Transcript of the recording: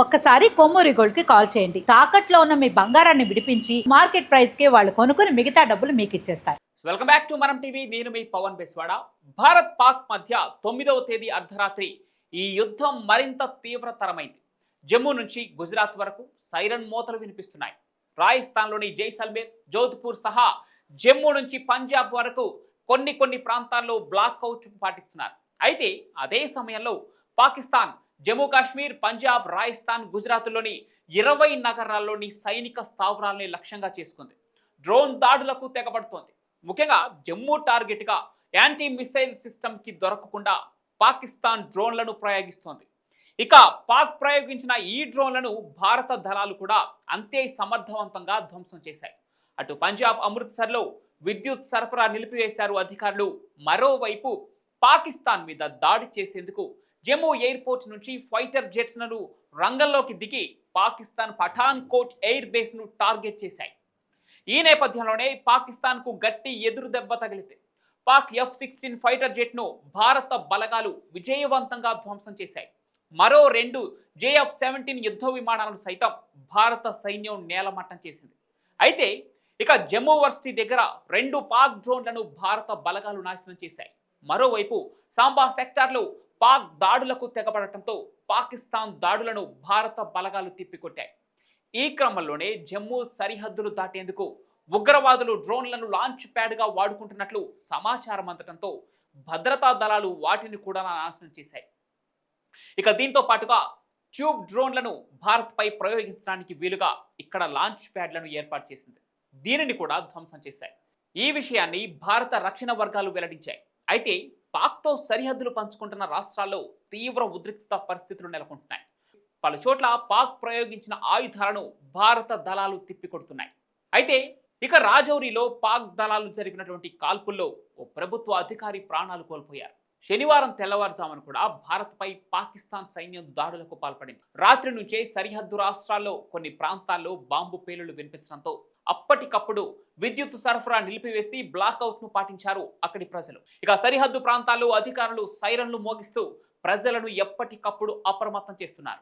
ఒక్కసారి కొమ్మూరి గోల్డ్ కి కాల్ చేయండి. తాకట్లో ఉన్న మీ బంగారాన్ని విడిపించి మార్కెట్ ప్రైస్ కి వాళ్ళు కొనుక్కుని మిగతా డబ్బులు మీకు ఇచ్చేస్తారు. వెల్కమ్ బ్యాక్ టు మనం టీవీ. నేను మీ పవన్ బెస్వాడ. భారత్ పాక్ మధ్య 9వ తేదీ అర్ధరాత్రి ఈ యుద్ధం మరింత తీవ్రతరమైంది. జమ్మూ నుంచి గుజరాత్ వరకు సైరన్ మోతలు వినిపిస్తున్నాయి. రాజస్థాన్లోని జైసల్మేర్, జోధ్పూర్ సహా జమ్మూ నుంచి పంజాబ్ వరకు కొన్ని ప్రాంతాల్లో బ్లాక్అవుట్ పాటిస్తున్నారు. అయితే అదే సమయంలో పాకిస్తాన్ జమ్మూ కాశ్మీర్, పంజాబ్, రాజస్థాన్, గుజరాత్లోని 20 నగరాల్లోని సైనిక స్థావరాలని లక్ష్యంగా చేసుకుంది. డ్రోన్ దాడులకు తెగబడుతోంది. ముఖ్యంగా జమ్మూ టార్గెట్గా యాంటీ మిసైల్ సిస్టమ్కి దొరకకుండా పాకిస్తాన్ డ్రోన్లను ప్రయోగిస్తోంది. ఇక పాక్ ప్రయోగించిన ఈ డ్రోన్లను భారత దళాలు కూడా అంతే సమర్థవంతంగా ధ్వంసం చేశాయి. అటు పంజాబ్ అమృత్సర్లో విద్యుత్ సరఫరా నిలిపివేశారు అధికారులు. మరోవైపు పాకిస్తాన్ మీద దాడి చేసేందుకు జమ్మూ ఎయిర్పోర్ట్ నుంచి ఫైటర్ జెట్స్లను రంగంలోకి దిగి పాకిస్తాన్ పఠాన్ కోట్ ఎయిర్ బేస్ను టార్గెట్ చేశాయి. ఈ నేపథ్యంలోనే పాకిస్తాన్కు గట్టి ఎదురు దెబ్బ తగిలింది. పాక్ F-16 ఫైటర్ జెట్ను భారత బలగాలు విజయవంతంగా ధ్వంసం చేశాయి. మరో 2 JF-17 యుద్ధ విమానాలను సైతం భారత సైన్యం నేలమట్టం చేసింది. అయితే ఇక జమ్మూ వర్సిటీ దగ్గర 2 పాక్ డ్రోన్లను భారత బలగాలు నాశనం చేశాయి. మరోవైపు సాంబా సెక్టార్లో పాక్ దాడులకు తెగబడటంతో పాకిస్తాన్ దాడులను భారత బలగాలు తిప్పికొట్టాయి. ఈ క్రమంలోనే జమ్మూ సరిహద్దులు దాటేందుకు ఉగ్రవాదులు డ్రోన్లను లాంచ్ ప్యాడ్గా వాడుకుంటున్నట్లు సమాచారం అందడంతో భద్రతా దళాలు వాటిని కూడా నాశనం చేశాయి. ఇక దీంతో పాటుగా ట్యూబ్ డ్రోన్లను భారత్పై ప్రయోగించడానికి వీలుగా ఇక్కడ లాంచ్ ప్యాడ్లను ఏర్పాటు చేసింది. దీనిని కూడా ధ్వంసం చేశాయి. ఈ విషయాన్ని భారత రక్షణ వర్గాలు వెల్లడించాయి. అయితే పాక్తో సరిహద్దులు పంచుకుంటున్న రాష్ట్రాల్లో తీవ్ర ఉద్రిక్త పరిస్థితులు నెలకొంటున్నాయి. పలు చోట్ల పాక్ ప్రయోగించిన ఆయుధాలను భారత దళాలు తిప్పికొడుతున్నాయి. అయితే ఇక రాజౌరిలో పాక్ దళాలు జరిపినటువంటి కాల్పుల్లో ఓ ప్రభుత్వ అధికారి ప్రాణాలు కోల్పోయారు. శనివారం తెల్లవారుజామున కూడా భారత్పై పాకిస్తాన్ సైన్యం దాడులకు పాల్పడింది. రాత్రి నుంచే సరిహద్దు రాష్ట్రాల్లో కొన్ని ప్రాంతాల్లో బాంబు పేలుళ్లు వినిపించడంతో అప్పటికప్పుడు విద్యుత్ సరఫరా నిలిపివేసి బ్లాక్అవుట్ ను పాటించారు అక్కడి ప్రజలు. ఇక సరిహద్దు ప్రాంతాల్లో అధికారులు సైరన్లు మోగిస్తూ ప్రజలను ఎప్పటికప్పుడు అప్రమత్తం చేస్తున్నారు.